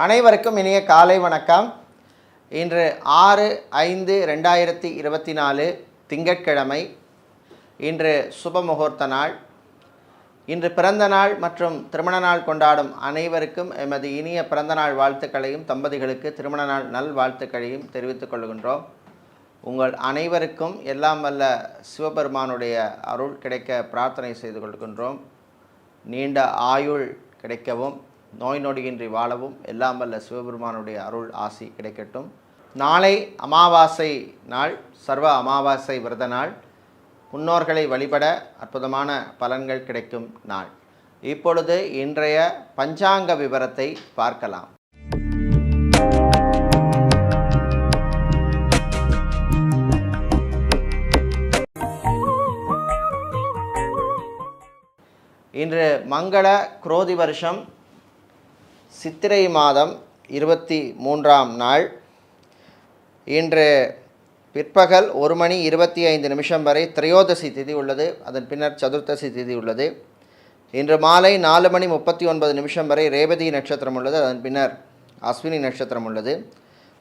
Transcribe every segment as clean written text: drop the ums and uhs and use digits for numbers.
அனைவருக்கும் இனிய காலை வணக்கம். இன்று 6/5/2024 திங்கட்கிழமை. இன்று சுப முகூர்த்த நாள். இன்று பிறந்த நாள் மற்றும் திருமண நாள் கொண்டாடும் அனைவருக்கும் எமது இனிய பிறந்த நாள் வாழ்த்துக்களையும் தம்பதிகளுக்கு திருமண நாள் நல் வாழ்த்துக்களையும் தெரிவித்துக் கொள்கின்றோம். உங்கள் அனைவருக்கும் எல்லாம் வல்ல சிவபெருமானுடைய அருள் கிடைக்க பிரார்த்தனை செய்து கொள்கின்றோம். நீண்ட ஆயுள் கிடைக்கவும் நோய் நொடியின்றி வாழவும் எல்லாம் வல்ல சிவபெருமானுடைய அருள் ஆசி கிடைக்கட்டும். நாளை அமாவாசை நாள், சர்வ அமாவாசை விரத நாள். முன்னோர்களை வழிபட அற்புதமான பலன்கள் கிடைக்கும் நாள். இப்பொழுது இன்றைய பஞ்சாங்க விவரத்தை பார்க்கலாம். இன்று மங்கள குரோதி வருஷம் சித்திரை மாதம் 23ஆம் நாள். இன்று பிற்பகல் 1:25 வரை திரையோதசி திதி உள்ளது. அதன் பின்னர் சதுர்த்தசி திதி உள்ளது. இன்று மாலை 4:39 வரை ரேவதி நட்சத்திரம் உள்ளது. அதன் பின்னர் அஸ்வினி நட்சத்திரம் உள்ளது.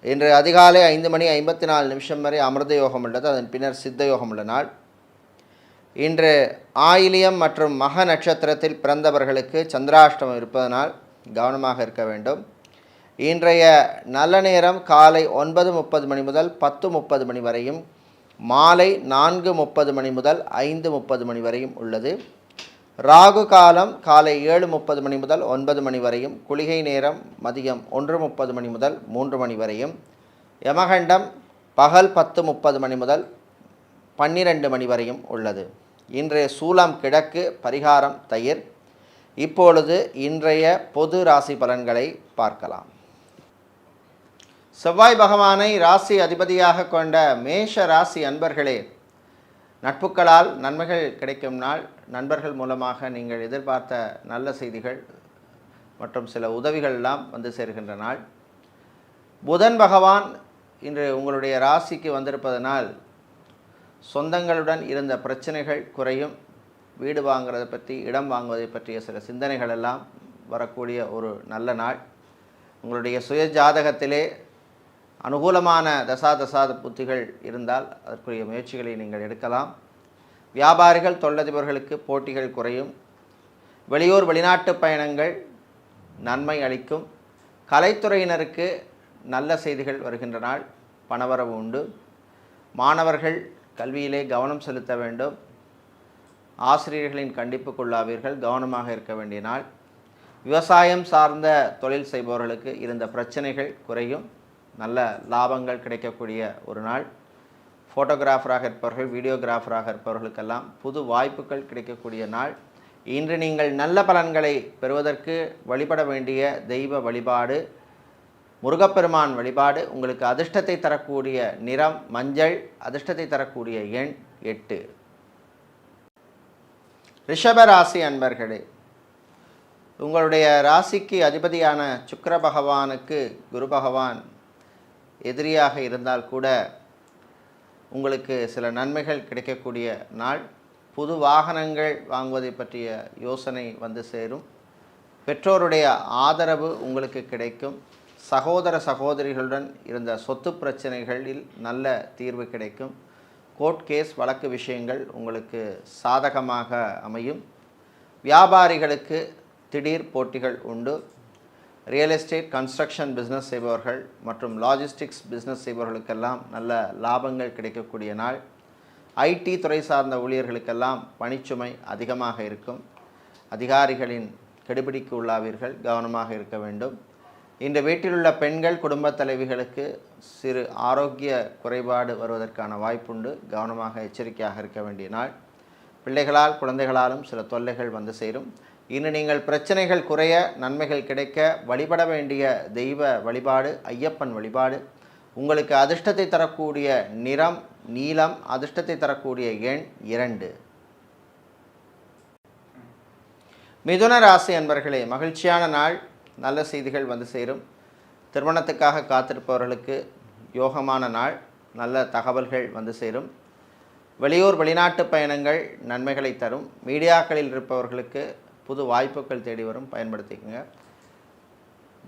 இன்று அதிகாலை 5:54 வரை அமிர்த யோகம் உள்ளது. அதன் பின்னர் சித்த யோகம் உள்ள நாள். இன்று ஆயிலியம் மற்றும் மக நட்சத்திரத்தில் பிறந்தவர்களுக்கு சந்திராஷ்டமம் இருப்பதனால் கவனமாக இருக்க வேண்டும். இன்றைய நல்ல நேரம் காலை 9:30 முதல் 10:30 வரையும், மாலை 4:30 முதல் 5:30 வரையும் உள்ளது. ராகு காலம் காலை 7:30 முதல் 9 வரையும், குளிகை நேரம் மதியம் 1:30 முதல் 3 வரையும், யமகண்டம் பகல் 10:30 முதல் 12 வரையும் உள்ளது. இன்றைய சூலம் கிழக்கு, பரிகாரம் தயிர். இப்பொழுது இன்றைய பொது ராசி பலன்களை பார்க்கலாம். செவ்வாய் பகவானை ராசி அதிபதியாக கொண்ட மேஷ ராசி அன்பர்களே, நட்புகளால் நன்மைகள் கிடைக்கும் நாள். நண்பர்கள் மூலமாக நீங்கள் எதிர்பார்த்த நல்ல செய்திகள் மற்றும் சில உதவிகள் எல்லாம் வந்து சேர்கின்ற நாள். புதன் பகவான் இன்று உங்களுடைய ராசிக்கு வந்திருப்பதனால் சொந்தங்களுடன் இருந்த பிரச்சனைகள் குறையும். வீடு வாங்குறதை பற்றி, இடம் வாங்குவதை பற்றிய சில சிந்தனைகள் எல்லாம் வரக்கூடிய ஒரு நல்ல நாள். உங்களுடைய சுய ஜாதகத்திலே அனுகூலமான தசாத புத்திகள் இருந்தால் அதற்குரிய முயற்சிகளை நீங்கள் எடுக்கலாம். வியாபாரிகள், தொழிலதிபர்களுக்கு போட்டிகள் குறையும். வெளியூர் வெளிநாட்டு பயணங்கள் நன்மை அளிக்கும். கலைத்துறையினருக்கு நல்ல செய்திகள் வருகின்ற நாள். பணவரவு உண்டு. மாணவர்கள் கல்வியிலே கவனம் செலுத்த வேண்டும். ஆசிரியர்களின் கண்டிப்புக்குள்ளாவீர்கள். கவனமாக இருக்க வேண்டிய நாள். விவசாயம் சார்ந்த தொழில் செய்பவர்களுக்கு இருந்த பிரச்சனைகள் குறையும். நல்ல லாபங்கள் கிடைக்கக்கூடிய ஒரு நாள். ஃபோட்டோகிராஃபராக இருப்பவர்கள், வீடியோகிராஃபராக இருப்பவர்களுக்கெல்லாம் புது வாய்ப்புகள் கிடைக்கக்கூடிய நாள். இன்று நீங்கள் நல்ல பலன்களை பெறுவதற்கு வழிபட வேண்டிய தெய்வ வழிபாடு முருகப்பெருமான் வழிபாடு. உங்களுக்கு அதிர்ஷ்டத்தை தரக்கூடிய நிறம் மஞ்சள். அதிர்ஷ்டத்தை தரக்கூடிய எண் 8. ரிஷபராசி அன்பர்களே, உங்களுடைய ராசிக்கு அதிபதியான சுக்கிர பகவானுக்கு குரு பகவான் எதிரியாக இருந்தால் கூட உங்களுக்கு சில நன்மைகள் கிடைக்கக்கூடிய நாள். புது வாகனங்கள் வாங்குவதை பற்றிய யோசனை வந்து சேரும். பெற்றோருடைய ஆதரவு உங்களுக்கு கிடைக்கும். சகோதர சகோதரிகளுடன் இருந்த சொத்து பிரச்சனைகளில் நல்ல தீர்வு கிடைக்கும். கோர்ட் கேஸ் வழக்கு விஷயங்கள் உங்களுக்கு சாதகமாக அமையும். வியாபாரிகளுக்கு திடீர் போட்டிகள் உண்டு. ரியல் எஸ்டேட், கன்ஸ்ட்ரக்ஷன் பிஸ்னஸ் செய்பவர்கள் மற்றும் லாஜிஸ்டிக்ஸ் பிஸ்னஸ் செய்பவர்களுக்கெல்லாம் நல்ல லாபங்கள் கிடைக்கக்கூடிய நாள். ஐடி துறை சார்ந்த ஊழியர்களுக்கெல்லாம் பணிச்சுமை அதிகமாக இருக்கும். அதிகாரிகளின் கெடுபிடிக்கு உள்ளாவீர்கள். கவனமாக இருக்க வேண்டும். இந்த வீட்டிலுள்ள பெண்கள், குடும்பத் தலைவிகளுக்கு சிறு ஆரோக்கிய குறைபாடு வருவதற்கான வாய்ப்புண்டு. கவனமாக எச்சரிக்கையாக இருக்க வேண்டிய நாள். பிள்ளைகளால், குழந்தைகளாலும் சில தொல்லைகள் வந்து சேரும். இன்று நீங்கள் பிரச்சனைகள் குறைய, நன்மைகள் கிடைக்க வழிபட வேண்டிய தெய்வ வழிபாடு ஐயப்பன் வழிபாடு. உங்களுக்கு அதிர்ஷ்டத்தை தரக்கூடிய நிறம் நீலம். அதிர்ஷ்டத்தை தரக்கூடிய எண் 2. மிதுன ராசி அன்பர்களே, மகிழ்ச்சியான நாள். நல்ல செய்திகள் வந்து சேரும். திருமணத்துக்காக காத்திருப்பவர்களுக்கு யோகமான நாள். நல்ல தகவல்கள் வந்து சேரும். வெளியூர் வெளிநாட்டு பயணங்கள் நன்மைகளை தரும். மீடியாக்களில் இருப்பவர்களுக்கு புது வாய்ப்புகள் தேடி வரும். பயன்படுத்திக்கங்க.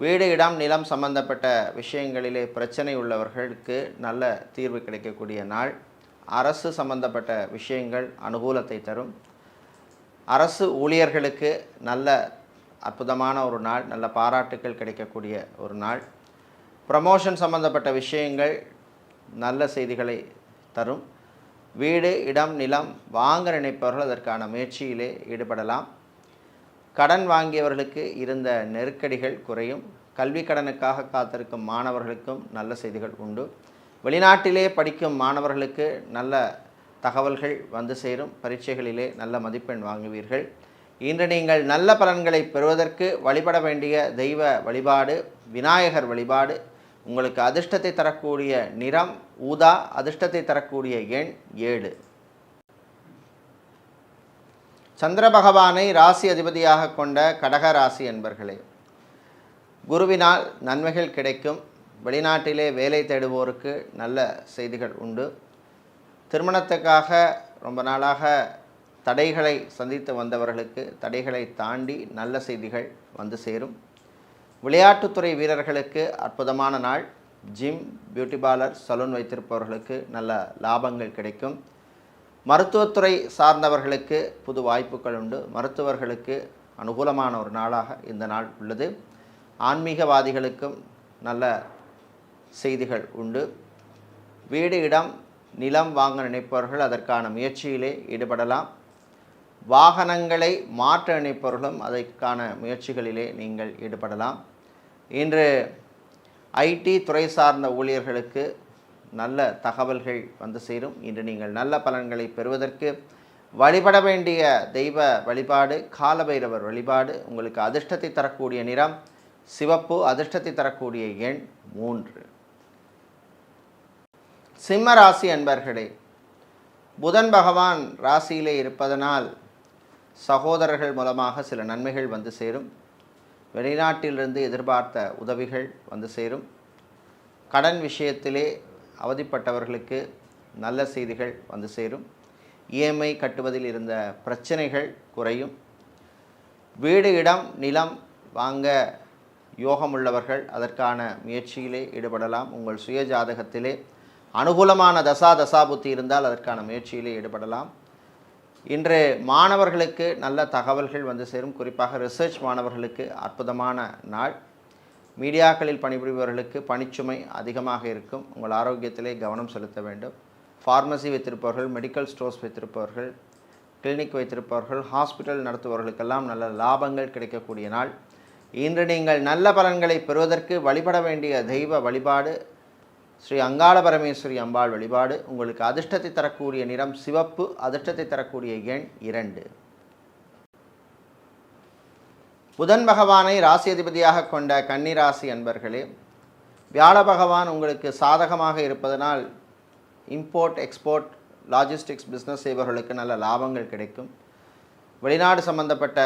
வீடு இடம் நிலம் சம்பந்தப்பட்ட விஷயங்களிலே பிரச்சனை உள்ளவர்களுக்கு நல்ல தீர்வு கிடைக்கக்கூடிய நாள். அரசு சம்பந்தப்பட்ட விஷயங்கள் அனுகூலத்தை தரும். அரசு ஊழியர்களுக்கு நல்ல அற்புதமான ஒரு நாள், நல்ல பாராட்டுக்கள் கிடைக்கக்கூடிய ஒரு நாள். ப்ரமோஷன் சம்பந்தப்பட்ட விஷயங்கள் நல்ல செய்திகளை தரும். வீடு இடம் நிலம் வாங்க நினைப்பவர்கள் அதற்கான முயற்சியிலே ஈடுபடலாம். கடன் வாங்கியவர்களுக்கு இருந்த நெருக்கடிகள் குறையும். கல்வி கடனுக்காக காத்திருக்கும் மாணவர்களுக்கும் நல்ல செய்திகள் உண்டு. வெளிநாட்டிலே படிக்கும் மாணவர்களுக்கு நல்ல தகவல்கள் வந்து சேரும். பரீட்சைகளிலே நல்ல மதிப்பெண் வாங்குவீர்கள். இன்று நீங்கள் நல்ல பலன்களை பெறுவதற்கு வழிபட வேண்டிய தெய்வ வழிபாடு விநாயகர் வழிபாடு. உங்களுக்கு அதிர்ஷ்டத்தை தரக்கூடிய நிறம் ஊதா, அதிர்ஷ்டத்தை தரக்கூடிய எண் 7. சந்திர பகவானை ராசி அதிபதியாக கொண்ட கடக ராசி என்பர்களே, குருவினால் நன்மைகள் கிடைக்கும். வெளிநாட்டிலே வேலை தேடுவோருக்கு நல்ல செய்திகள் உண்டு. திருமணத்துக்காக ரொம்ப நாளாக தடைகளை சந்தித்து வந்தவர்களுக்கு தடைகளை தாண்டி நல்ல செய்திகள் வந்து சேரும். விளையாட்டுத்துறை வீரர்களுக்கு அற்புதமான நாள். ஜிம், பியூட்டி பார்லர், சலூன் வைத்திருப்பவர்களுக்கு நல்ல லாபங்கள் கிடைக்கும். மருத்துவத்துறை சார்ந்தவர்களுக்கு புது வாய்ப்புகள் உண்டு. மருத்துவர்களுக்கு அனுகூலமான ஒரு நாளாக இந்த நாள் உள்ளது. ஆன்மீகவாதிகளுக்கும் நல்ல செய்திகள் உண்டு. வீடு இடம் நிலம் வாங்க நினைப்பவர்கள் அதற்கான முயற்சியிலே ஈடுபடலாம். வாகனங்களை மாற்ற நினைப்பவர்களும் அதற்கான முயற்சிகளிலே நீங்கள் ஈடுபடலாம். இன்று ஐடி துறை சார்ந்த ஊழியர்களுக்கு நல்ல தகவல்கள் வந்து சேரும். இன்று நீங்கள் நல்ல பலன்களை பெறுவதற்கு வழிபட வேண்டிய தெய்வ வழிபாடு காலபைரவர் வழிபாடு. உங்களுக்கு அதிர்ஷ்டத்தை தரக்கூடிய நிறம் சிவப்பு, அதிர்ஷ்டத்தை தரக்கூடிய எண் 3. சிம்ம ராசி அன்பர்களே, புதன் பகவான் ராசியிலே இருப்பதனால் சகோதரர்கள் மூலமாக சில நன்மைகள் வந்து சேரும். வெளிநாட்டிலிருந்து எதிர்பார்த்த உதவிகள் வந்து சேரும். கடன் விஷயத்திலே அவதிப்பட்டவர்களுக்கு நல்ல செய்திகள் வந்து சேரும். இஎம்ஐ கட்டுவதில் இருந்த பிரச்சனைகள் குறையும். வீடு இடம் நிலம் வாங்க யோகமுள்ளவர்கள் அதற்கான முயற்சியிலே ஈடுபடலாம். உங்கள் சுய ஜாதகத்திலே அனுகூலமான தசாபுத்தி இருந்தால் அதற்கான முயற்சியிலே ஈடுபடலாம். இன்று மாணவர்களுக்கு நல்ல தகவல்கள் வந்து சேரும். குறிப்பாக ரிசர்ச் மாணவர்களுக்கு அற்புதமான நாள். மீடியாக்களில் பணிபுரிபவர்களுக்கு பணிச்சுமை அதிகமாக இருக்கும். உங்கள் ஆரோக்கியத்திலே கவனம் செலுத்த வேண்டும். ஃபார்மசி வைத்திருப்பவர்கள், மெடிக்கல் ஸ்டோர்ஸ் வைத்திருப்பவர்கள், கிளினிக் வைத்திருப்பவர்கள், ஹாஸ்பிட்டல் நடத்துபவர்களுக்கெல்லாம் நல்ல லாபங்கள் கிடைக்கக்கூடிய நாள். இன்று நீங்கள் நல்ல பலன்களை பெறுவதற்கு வழிபட வேண்டிய தெய்வ வழிபாடு ஸ்ரீ அங்காள பரமேஸ்வரி அம்பாள் வழிபாடு. உங்களுக்கு அதிர்ஷ்டத்தை தரக்கூடிய நிறம் சிவப்பு, அதிர்ஷ்டத்தை தரக்கூடிய எண் 2. புதன் பகவானை ராசி அதிபதியாக கொண்ட கன்னி ராசி அன்பர்களே, வியாழ பகவான் உங்களுக்கு சாதகமாக இருப்பதனால் இம்போர்ட் எக்ஸ்போர்ட் லாஜிஸ்டிக்ஸ் பிஸ்னஸ் செய்பவர்களுக்கு நல்ல லாபங்கள் கிடைக்கும். வெளிநாடு சம்பந்தப்பட்ட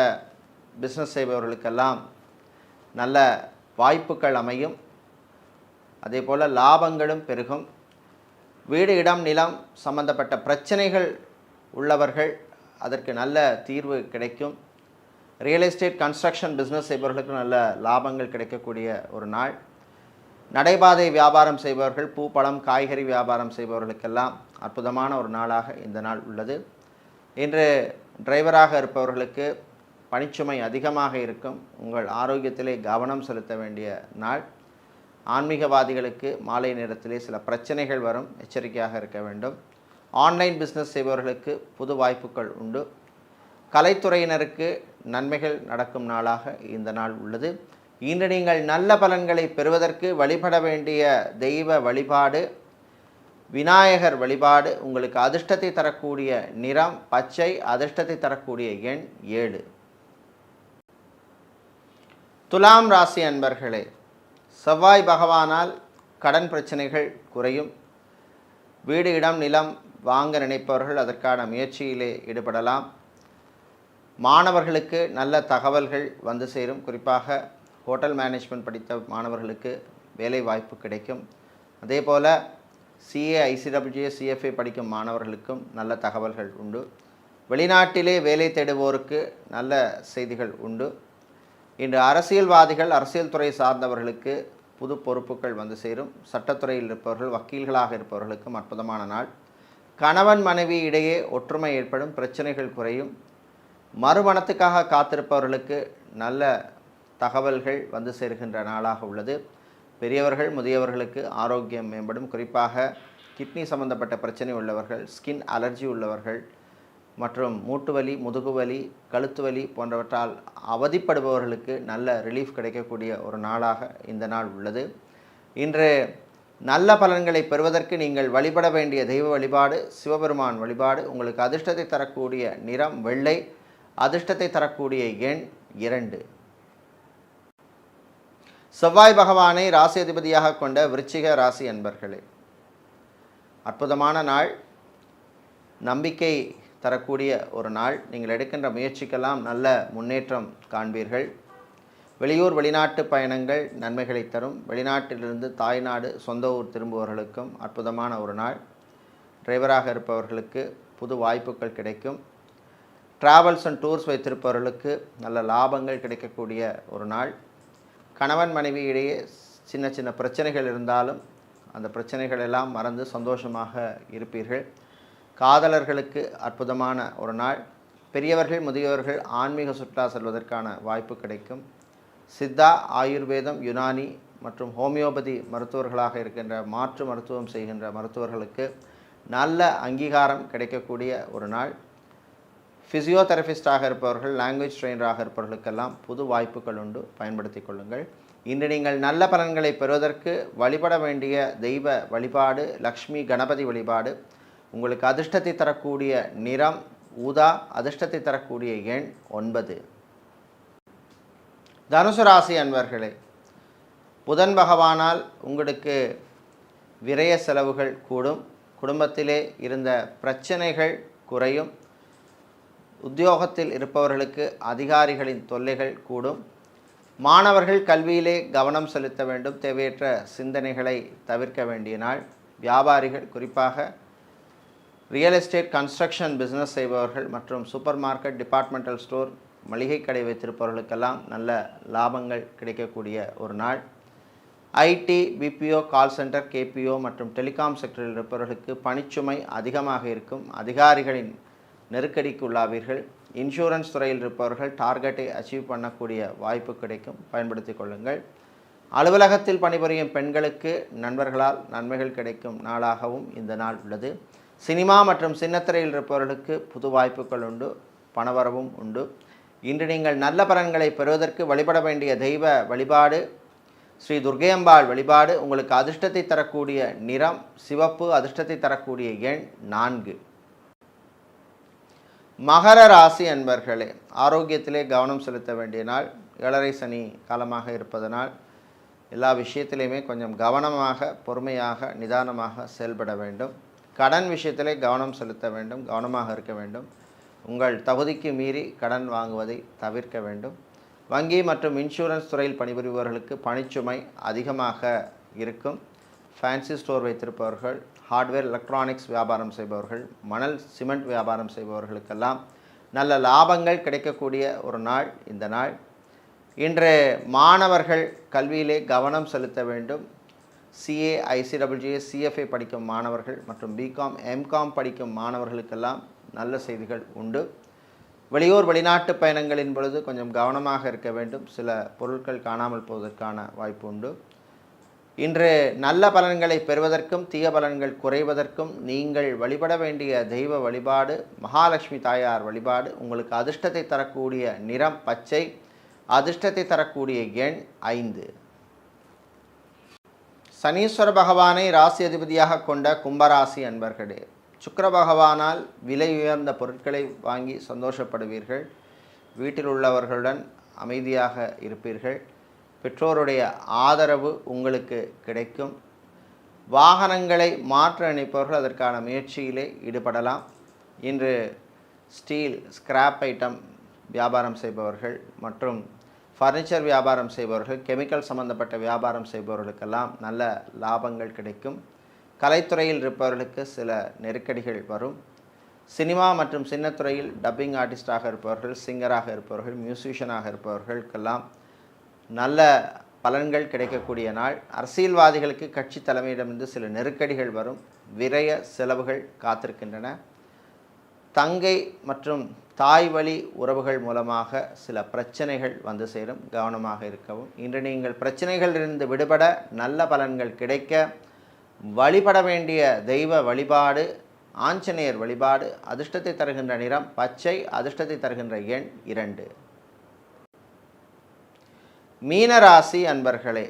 பிஸ்னஸ் செய்பவர்களுக்கெல்லாம் நல்ல வாய்ப்புகள் அமையும். அதே போல் லாபங்களும் பெருகும். வீடு இடம் நிலம் சம்பந்தப்பட்ட பிரச்சனைகள் உள்ளவர்கள் அதற்கு நல்ல தீர்வு கிடைக்கும். ரியல் எஸ்டேட் கன்ஸ்ட்ரக்ஷன் பிஸ்னஸ் செய்பவர்களுக்கு நல்ல லாபங்கள் கிடைக்கக்கூடிய ஒரு நாள். நடைபாதை வியாபாரம் செய்பவர்கள், பூ பழம் காய்கறி வியாபாரம் செய்பவர்களுக்கெல்லாம் அற்புதமான ஒரு நாளாக இந்த நாள் உள்ளது. இன்று டிரைவராக இருப்பவர்களுக்கு பணிச்சுமை அதிகமாக இருக்கும். உங்கள் ஆரோக்கியத்திலே கவனம் செலுத்த வேண்டிய நாள். ஆன்மீகவாதிகளுக்கு மாலை நேரத்திலே சில பிரச்சனைகள் வரும், எச்சரிக்கையாக இருக்க வேண்டும். ஆன்லைன் பிஸ்னஸ் செய்பவர்களுக்கு புது வாய்ப்புகள் உண்டு. கலைத்துறையினருக்கு நன்மைகள் நடக்கும் நாளாக இந்த நாள் உள்ளது. இன்று நீங்கள் நல்ல பலன்களை பெறுவதற்கு வழிபட வேண்டிய தெய்வ வழிபாடு விநாயகர் வழிபாடு. உங்களுக்கு அதிர்ஷ்டத்தை தரக்கூடிய நிறம் பச்சை, அதிர்ஷ்டத்தை தரக்கூடிய எண் 7. துலாம் ராசி அன்பர்களே, செவ்வாய் பகவானால் கடன் பிரச்சனைகள் குறையும். வீடு இடம் நிலம் வாங்க நினைப்பவர்கள் அதற்கான முயற்சியிலே ஈடுபடலாம். மாணவர்களுக்கு நல்ல தகவல்கள் வந்து சேரும். குறிப்பாக ஹோட்டல் மேனேஜ்மெண்ட் படித்த மாணவர்களுக்கு வேலை வாய்ப்பு கிடைக்கும். அதே போல் சிஏ, ஐசிடபிள்யூஏ, சிஎஃப்ஏ படிக்கும் மாணவர்களுக்கும் நல்ல தகவல்கள் உண்டு. வெளிநாட்டிலே வேலை தேடுவோருக்கு நல்ல செய்திகள் உண்டு. இன்று அரசியல்வாதிகள், அரசியல் துறை சார்ந்தவர்களுக்கு புது பொறுப்புகள் வந்து சேரும். சட்டத்துறையில் இருப்பவர்கள், வக்கீல்களாக இருப்பவர்களுக்கும் அற்புதமான நாள். கணவன் மனைவி இடையே ஒற்றுமை ஏற்படும், பிரச்சனைகள் குறையும். மறுமணத்துக்காக காத்திருப்பவர்களுக்கு நல்ல தகவல்கள் வந்து சேர்கின்ற நாளாக உள்ளது. பெரியவர்கள், முதியவர்களுக்கு ஆரோக்கியம் மேம்படும். குறிப்பாக கிட்னி சம்பந்தப்பட்ட பிரச்சனை உள்ளவர்கள், ஸ்கின் அலர்ஜி உள்ளவர்கள் மற்றும் மூட்டு வலி, முதுகு வலி, கழுத்து வலி போன்றவற்றால் அவதிப்படுபவர்களுக்கு நல்ல ரிலீஃப் கிடைக்கக்கூடிய ஒரு நாளாக இந்த நாள் உள்ளது. இன்று நல்ல பலன்களை பெறுவதற்கு நீங்கள் வழிபட வேண்டிய தெய்வ வழிபாடு சிவபெருமான் வழிபாடு. உங்களுக்கு அதிர்ஷ்டத்தை தரக்கூடிய நிறம் வெள்ளை, அதிர்ஷ்டத்தை தரக்கூடிய எண் 2. செவ்வாய் பகவானை ராசி அதிபதியாக கொண்ட விருச்சிக ராசி அன்பர்களே, அற்புதமான நாள், நம்பிக்கை தரக்கூடிய ஒரு நாள். நீங்கள் எடுக்கின்ற முயற்சிக்கெல்லாம் நல்ல முன்னேற்றம் காண்பீர்கள். வெளியூர் வெளிநாட்டு பயணங்கள் நன்மைகளை தரும். வெளிநாட்டிலிருந்து தாய்நாடு, சொந்த ஊர் திரும்புபவர்களுக்கும் அற்புதமான ஒரு நாள். டிரைவராக இருப்பவர்களுக்கு புது வாய்ப்புகள் கிடைக்கும். ட்ராவல்ஸ் அண்ட் டூர்ஸ் வைத்திருப்பவர்களுக்கு நல்ல லாபங்கள் கிடைக்கக்கூடிய ஒரு நாள். கணவன் மனைவி இடையே சின்ன சின்ன பிரச்சனைகள் இருந்தாலும் அந்த பிரச்சனைகள் எல்லாம் மறந்து சந்தோஷமாக இருப்பீர்கள். காதலர்களுக்கு அற்புதமான ஒரு நாள். பெரியவர்கள், முதியவர்கள் ஆன்மீக சுற்றுலா செல்வதற்கான வாய்ப்பு கிடைக்கும். சித்தா, ஆயுர்வேதம், யுனானி மற்றும் ஹோமியோபதி மருத்துவர்களாக இருக்கின்ற, மாற்று மருத்துவம் செய்கின்ற மருத்துவர்களுக்கு நல்ல அங்கீகாரம் கிடைக்கக்கூடிய ஒரு நாள். ஃபிசியோதெரபிஸ்டாக இருப்பவர்கள், லாங்குவேஜ் ட்ரெயினராக இருப்பவர்களுக்கெல்லாம் புது வாய்ப்புகள் உண்டு, பயன்படுத்தி கொள்ளுங்கள். இன்று நீங்கள் நல்ல பலன்களை பெறுவதற்கு வழிபட வேண்டிய தெய்வ வழிபாடு லக்ஷ்மி கணபதி வழிபாடு. உங்களுக்கு அதிர்ஷ்டத்தை தரக்கூடிய நிறம் ஊதா, அதிர்ஷ்டத்தை தரக்கூடிய எண் 9. தனுசு ராசி அன்பர்களே, புதன் பகவானால் உங்களுக்கு விரய செலவுகள் கூடும். குடும்பத்திலே இருந்த பிரச்சனைகள் குறையும். உத்தியோகத்தில் இருப்பவர்களுக்கு அதிகாரிகளின் தொல்லைகள் கூடும். மாணவர்கள் கல்வியிலே கவனம் செலுத்த வேண்டும். தேவையற்ற சிந்தனைகளை தவிர்க்க வேண்டிய நாள். வியாபாரிகள், குறிப்பாக ரியல் எஸ்டேட், கன்ஸ்ட்ரக்ஷன் பிஸ்னஸ் செய்பவர்கள் மற்றும் சூப்பர் மார்க்கெட், டிபார்ட்மெண்டல் ஸ்டோர், மளிகை கடை வைத்திருப்பவர்களுக்கெல்லாம் நல்ல லாபங்கள் கிடைக்கக்கூடிய ஒரு நாள். ID, BPO, call centre, KPO மற்றும் டெலிகாம் செக்டரில் இருப்பவர்களுக்கு பணிச்சுமை அதிகமாக இருக்கும். அதிகாரிகளின் நெருக்கடிக்கு உள்ளாவீர்கள். இன்சூரன்ஸ் துறையில் இருப்பவர்கள் டார்கெட்டை அச்சீவ் பண்ணக்கூடிய வாய்ப்பு கிடைக்கும், பயன்படுத்தி கொள்ளுங்கள். அலுவலகத்தில் பணிபுரியும் பெண்களுக்கு நண்பர்களால் நன்மைகள் கிடைக்கும் நாளாகவும் இந்த நாள் உள்ளது. சினிமா மற்றும் சின்னத்திரையில் இருப்பவர்களுக்கு புது வாய்ப்புகள் உண்டு, பணவரவும் உண்டு. இன்று நீங்கள் நல்ல பலன்களை பெறுவதற்கு வழிபட வேண்டிய தெய்வ வழிபாடு ஸ்ரீ துர்க்கையம்பாள் வழிபாடு. உங்களுக்கு அதிர்ஷ்டத்தை தரக்கூடிய நிறம் சிவப்பு, அதிர்ஷ்டத்தை தரக்கூடிய எண் 4. மகர ராசி அன்பர்களே, ஆரோக்கியத்திலே கவனம் செலுத்த வேண்டிய நாள். 7.5 சனி காலமாக இருப்பதனால் எல்லா விஷயத்திலையுமே கொஞ்சம் கவனமாக, பொறுமையாக, நிதானமாக செயல்பட வேண்டும். கடன் விஷயத்திலே கவனம் செலுத்த வேண்டும், கவனமாக இருக்க வேண்டும். உங்கள் தகுதிக்கு மீறி கடன் வாங்குவதை தவிர்க்க வேண்டும். வங்கி மற்றும் இன்சூரன்ஸ் துறையில் பணிபுரிபவர்களுக்கு பணிச்சுமை அதிகமாக இருக்கும். ஃபேன்சி ஸ்டோர் வைத்திருப்பவர்கள், ஹார்ட்வேர், எலக்ட்ரானிக்ஸ் வியாபாரம் செய்பவர்கள், மணல், சிமெண்ட் வியாபாரம் செய்பவர்களுக்கெல்லாம் நல்ல லாபங்கள் கிடைக்கக்கூடிய ஒரு நாள் இந்த நாள். இன்று மாணவர்கள் கல்வியிலே கவனம் செலுத்த வேண்டும். சிஏ, ஐசிடபிள்யூஏ, சிஎஃப்ஏ படிக்கும் மாணவர்கள் மற்றும் பிகாம், எம்காம் படிக்கும் மாணவர்களுக்கெல்லாம் நல்ல செய்திகள் உண்டு. வெளியூர் வெளிநாட்டு பயணங்களின் பொழுது கொஞ்சம் கவனமாக இருக்க வேண்டும். சில பொருட்கள் காணாமல் போவதற்கான வாய்ப்பு உண்டு. இன்று நல்ல பலன்களை பெறுவதற்கும் தீய பலன்கள் குறைவதற்கும் நீங்கள் வழிபட வேண்டிய தெய்வ வழிபாடு மகாலட்சுமி தாயார் வழிபாடு. உங்களுக்கு அதிர்ஷ்டத்தை தரக்கூடிய நிறம் பச்சை, அதிர்ஷ்டத்தை தரக்கூடிய எண் 5. சனீஸ்வர பகவானை ராசி அதிபதியாக கொண்ட கும்பராசி அன்பர்களே, சுக்கிர பகவானால் விலை உயர்ந்த பொருட்களை வாங்கி சந்தோஷப்படுவீர்கள். வீட்டில் உள்ளவர்களுடன் அமைதியாக இருப்பீர்கள். பெற்றோருடைய ஆதரவு உங்களுக்கு கிடைக்கும். வாகனங்களை மாற்ற நினைப்பவர்கள் அதற்கான முயற்சியிலே ஈடுபடலாம். இன்று ஸ்டீல், ஸ்கிராப் ஐட்டம் வியாபாரம் செய்பவர்கள் மற்றும் ஃபர்னிச்சர் வியாபாரம் செய்பவர்கள், கெமிக்கல் சம்பந்தப்பட்ட வியாபாரம் செய்பவர்களுக்கெல்லாம் நல்ல லாபங்கள் கிடைக்கும். கலைத்துறையில் இருப்பவர்களுக்கு சில நெருக்கடிகள் வரும். சினிமா மற்றும் சின்னத்துறையில் டப்பிங் ஆர்டிஸ்டாக இருப்பவர்கள், சிங்கராக இருப்பவர்கள், மியூசிஷியனாக இருப்பவர்களுக்கெல்லாம் நல்ல பலன்கள் கிடைக்கக்கூடிய நாள். அரசியல்வாதிகளுக்கு கட்சி தலைமையிடமிருந்து சில நெருக்கடிகள் வரும். விரய செலவுகள் காத்திருக்கின்றன. தங்கை மற்றும் தாய் வழி உறவுகள் மூலமாக சில பிரச்சனைகள் வந்து சேரும். கவனமாக இருக்கவும். இன்று நீங்கள் பிரச்சனைகளிலிருந்து விடுபட நல்ல பலன்கள் கிடைக்க வழிபட வேண்டிய தெய்வ வழிபாடு ஆஞ்சநேயர் வழிபாடு. அதிர்ஷ்டத்தை தருகின்ற நிறம் பச்சை. அதிர்ஷ்டத்தை தருகின்ற எண் 2. மீனராசி அன்பர்களே,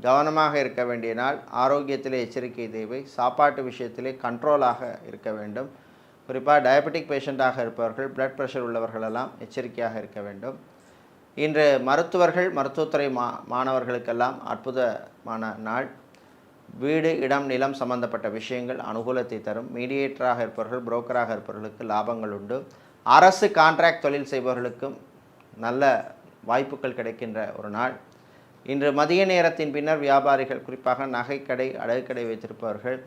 கவனமாக இருக்க வேண்டிய நாள். ஆரோக்கியத்திலே எச்சரிக்கை தேவை. சாப்பாட்டு விஷயத்திலே கண்ட்ரோலாக இருக்க வேண்டும். குறிப்பாக டயபெட்டிக் பேஷண்ட்டாக இருப்பவர்கள், பிளட் ப்ரெஷர் உள்ளவர்களெல்லாம் எச்சரிக்கையாக இருக்க வேண்டும். இன்று மருத்துவர்கள், மருத்துவத்துறை மாணவர்களுக்கெல்லாம் அற்புதமான நாள். வீடு, இடம், நிலம் சம்பந்தப்பட்ட விஷயங்கள் அனுகூலத்தை தரும். மீடியேட்டராக இருப்பவர்கள், புரோக்கராக இருப்பவர்களுக்கு லாபங்கள் உண்டு. அரசு கான்ட்ராக்ட் தொழில் செய்பவர்களுக்கும் நல்ல வாய்ப்புகள் கிடைக்கின்ற ஒரு நாள். இன்று மதிய நேரத்தின் பின்னர் வியாபாரிகள், குறிப்பாக நகைக்கடை, அடகுக்கடை வைத்திருப்பவர்கள்,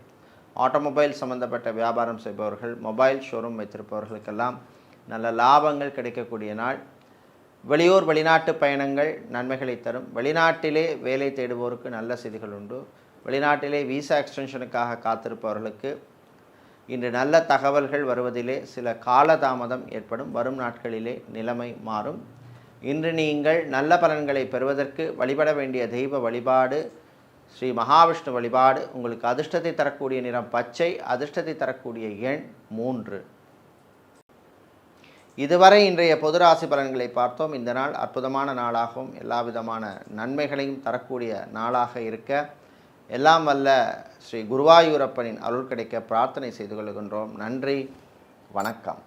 ஆட்டோமொபைல் சம்பந்தப்பட்ட வியாபாரம் செய்பவர்கள், மொபைல் ஷோரூம் வைத்திருப்பவர்களுக்கெல்லாம் நல்ல லாபங்கள் கிடைக்கக்கூடிய நாள். வெளியூர் வெளிநாட்டு பயணங்கள் நன்மைகளை தரும். வெளிநாட்டிலே வேலை தேடுவோருக்கு நல்ல செய்திகள் உண்டு. வெளிநாட்டிலே விசா எக்ஸ்டென்ஷனுக்காக காத்திருப்பவர்களுக்கு இன்று நல்ல தகவல்கள் வருவதிலே சில காலதாமதம் ஏற்படும். வரும் நாட்களிலே நிலைமை மாறும். இன்று நீங்கள் நல்ல பலன்களை பெறுவதற்கு வழிபட வேண்டிய தெய்வ வழிபாடு ஸ்ரீ மகாவிஷ்ணு வழிபாடு. உங்களுக்கு அதிர்ஷ்டத்தை தரக்கூடிய நிறம் பச்சை. அதிர்ஷ்டத்தை தரக்கூடிய எண் 3. இதுவரை இன்றைய பொது ராசி பலன்களை பார்த்தோம். இந்த நாள் அற்புதமான நாளாகவும் எல்லா விதமான நன்மைகளையும் தரக்கூடிய நாளாக இருக்க எல்லாம் வல்ல ஸ்ரீ குருவாயூரப்பனின் அருள் கிடைக்க பிரார்த்தனை செய்து கொள்கின்றோம். நன்றி, வணக்கம்.